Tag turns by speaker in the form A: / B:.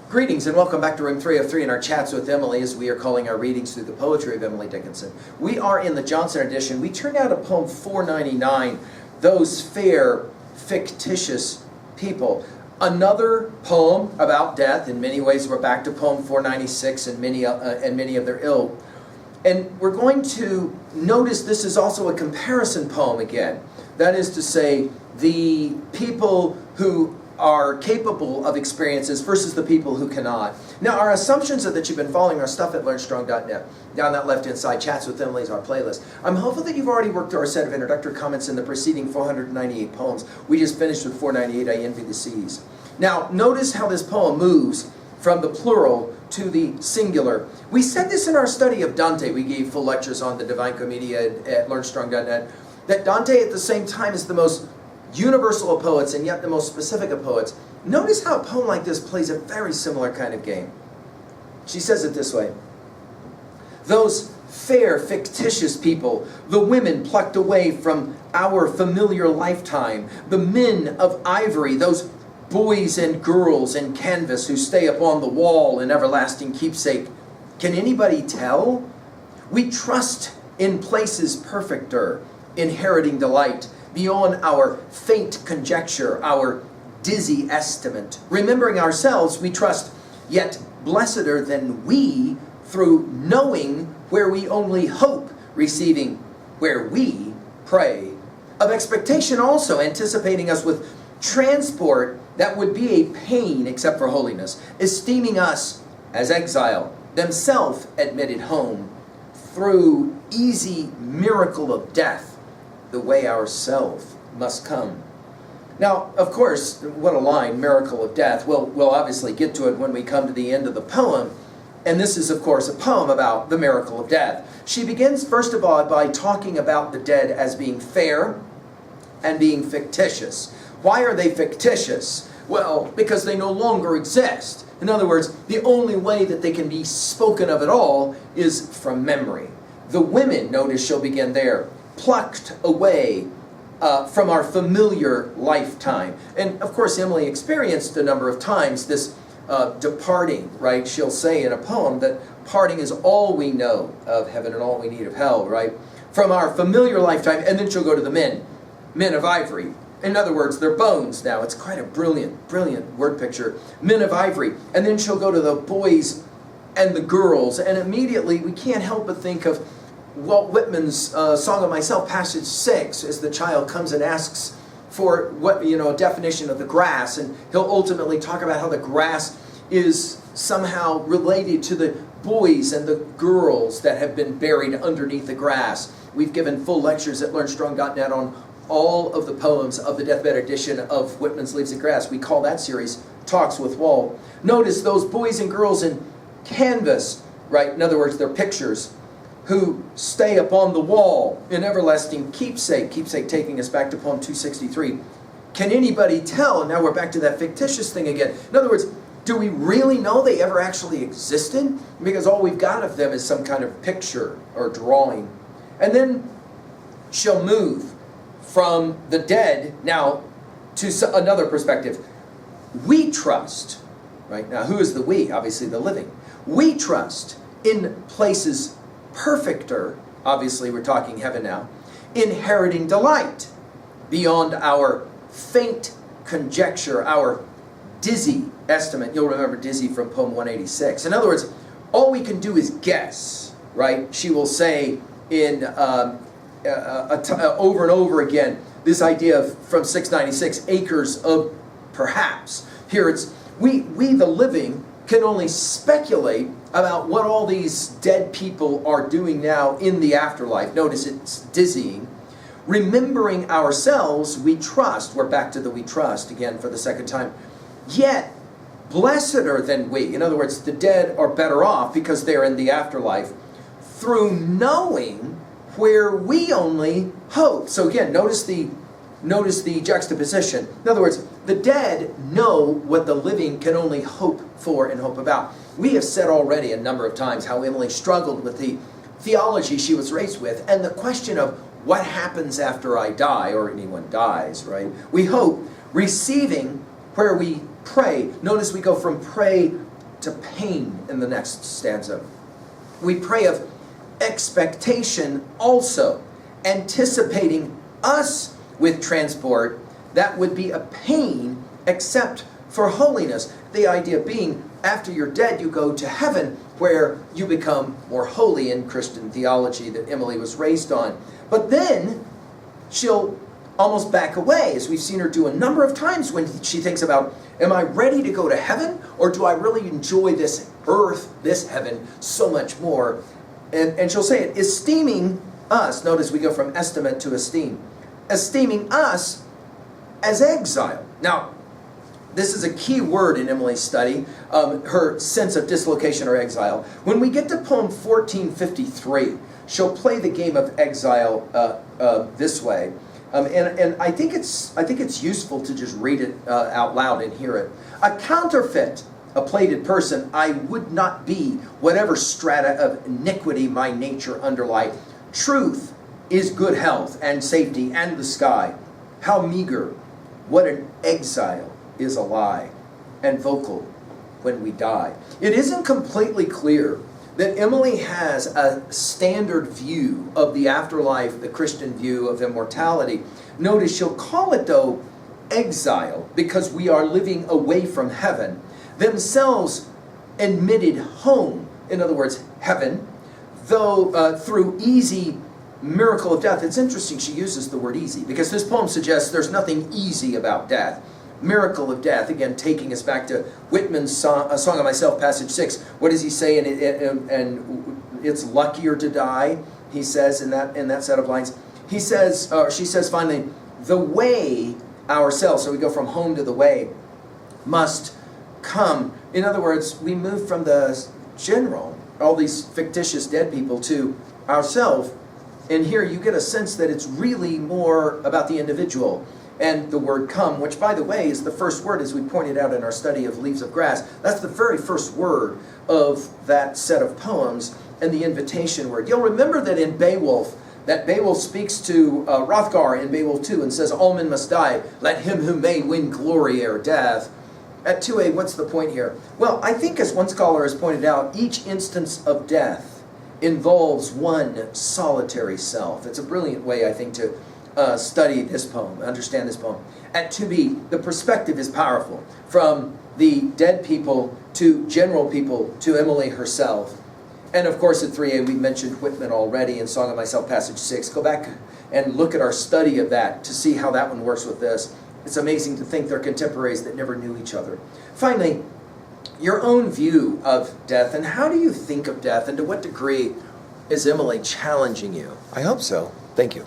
A: Greetings and welcome back to Room 303 in our chats with Emily, as we are calling our readings through the poetry of Emily Dickinson. We are in the Johnson edition. We turned out a poem 499, Those Fair, Fictitious People. Another poem about death. In many ways we're back to poem 496 and many of their ilk. And we're going to notice this is also a comparison poem again. That is to say, the people who are capable of experiences versus the people who cannot. Now, our assumptions are that you've been following our stuff at LearnStrong.net. Down that left-hand side, Chats with Emily is our playlist. I'm hopeful that you've already worked through our set of introductory comments in the preceding 498 poems. We just finished with 498, I Envy the Seas. Now, notice how this poem moves from the plural to the singular. We said this in our study of Dante. We gave full lectures on the Divine Commedia at LearnStrong.net. That Dante, at the same time, is the most universal of poets and yet the most specific of poets. Notice how a poem like this plays a very similar kind of game. She says it this way: those fair, fictitious people, the women plucked away from our familiar lifetime, the men of ivory, those boys and girls in canvas who stay upon the wall in everlasting keepsake. Can anybody tell? We trust in places perfecter, inheriting delight, beyond our faint conjecture, our dizzy estimate. Remembering ourselves, we trust, yet blesseder than we, through knowing where we only hope, receiving where we pray. Of expectation also, anticipating us with transport that would be a pain except for holiness, esteeming us as exile, themselves admitted home, through easy miracle of death, the way ourself must come. Now, of course, what a line, miracle of death. We'll obviously get to it when we come to the end of the poem. And this is, of course, a poem about the miracle of death. She begins, first of all, by talking about the dead as being fair and being fictitious. Why are they fictitious? Well, because they no longer exist. In other words, the only way that they can be spoken of at all is from memory. The women, notice she'll begin there, plucked away from our familiar lifetime. And of course, Emily experienced a number of times this departing, right? She'll say in a poem that parting is all we know of heaven and all we need of hell, right? From our familiar lifetime, and then she'll go to the men of ivory. In other words, they're bones now. It's quite a brilliant word picture. Men of ivory. And then she'll go to the boys and the girls, and immediately we can't help but think of Walt Whitman's Song of Myself, passage 6, as the child comes and asks for a definition of the grass, and he'll ultimately talk about how the grass is somehow related to the boys and the girls that have been buried underneath the grass. We've given full lectures at LearnStrong.net on all of the poems of the deathbed edition of Whitman's Leaves of Grass. We call that series Talks with Walt. Notice those boys and girls in canvas, right? In other words, they're pictures, who stay upon the wall in everlasting keepsake. Keepsake taking us back to poem 263. Can anybody tell? And now we're back to that fictitious thing again. In other words, do we really know they ever actually existed? Because all we've got of them is some kind of picture or drawing. And then she'll move from the dead now to another perspective. We trust, right? Now who is the we? Obviously the living. We trust in places perfecter, obviously we're talking heaven now, inheriting delight beyond our faint conjecture, our dizzy estimate. You'll remember dizzy from poem 186. In other words, all we can do is guess, right? She will say in over and over again this idea of, from 696, acres of perhaps. Here it's we the living can only speculate about what all these dead people are doing now in the afterlife. Notice it's dizzying. Remembering ourselves, we trust. We're back to the we trust again for the second time. Yet, blesseder than we. In other words, the dead are better off because they're in the afterlife through knowing where we only hope. So again, notice the juxtaposition. In other words, the dead know what the living can only hope for and hope about. We have said already a number of times how Emily struggled with the theology she was raised with and the question of what happens after I die, or anyone dies, right? We hope receiving where we pray. Notice we go from pray to pain in the next stanza. We pray of expectation also, anticipating us with transport that would be a pain except for holiness. The idea being, after you're dead, you go to heaven where you become more holy in Christian theology that Emily was raised on. But then she'll almost back away, as we've seen her do a number of times when she thinks about, am I ready to go to heaven, or do I really enjoy this earth, this heaven, so much more? And she'll say it, esteeming us, notice we go from estimate to esteem, esteeming us as exile. Now, this is a key word in Emily's study, her sense of dislocation or exile. When we get to poem 1453, she'll play the game of exile this way. And I think it's useful to just read it out loud and hear it. A counterfeit, a plated person, I would not be, whatever strata of iniquity my nature underlie. Truth is good health and safety and the sky. How meager, what an exile is a lie, and vocal when we die. It isn't completely clear that Emily has a standard view of the afterlife, the Christian view of immortality. Notice she'll call it, though, exile, because we are living away from heaven, themselves admitted home, in other words, heaven, though through easy miracle of death. It's interesting she uses the word easy, because this poem suggests there's nothing easy about death. Miracle of death, again, taking us back to Whitman's song, A Song of Myself, passage 6. What does he say? And it's luckier to die, he says in that set of lines. He says, or she says finally, the way ourselves, so we go from home to the way, must come. In other words, we move from the general, all these fictitious dead people, to ourself. And here you get a sense that it's really more about the individual. And the word come, which by the way is the first word, as we pointed out in our study of Leaves of Grass, that's the very first word of that set of poems, and the invitation word. You'll remember that in Beowulf, that Beowulf speaks to Hrothgar in Beowulf 2 and says, all men must die, let him who may win glory ere death. At 2a, what's the point here? Well, I think as one scholar has pointed out, each instance of death involves one solitary self. It's a brilliant way, I think, to study this poem, understand this poem. At 2b, the perspective is powerful. From the dead people to general people to Emily herself. And of course at 3a, we mentioned Whitman already in Song of Myself, passage 6. Go back and look at our study of that to see how that one works with this. It's amazing to think they're contemporaries that never knew each other. Finally, your own view of death, and how do you think of death, and to what degree is Emily challenging you?
B: I hope so. Thank you.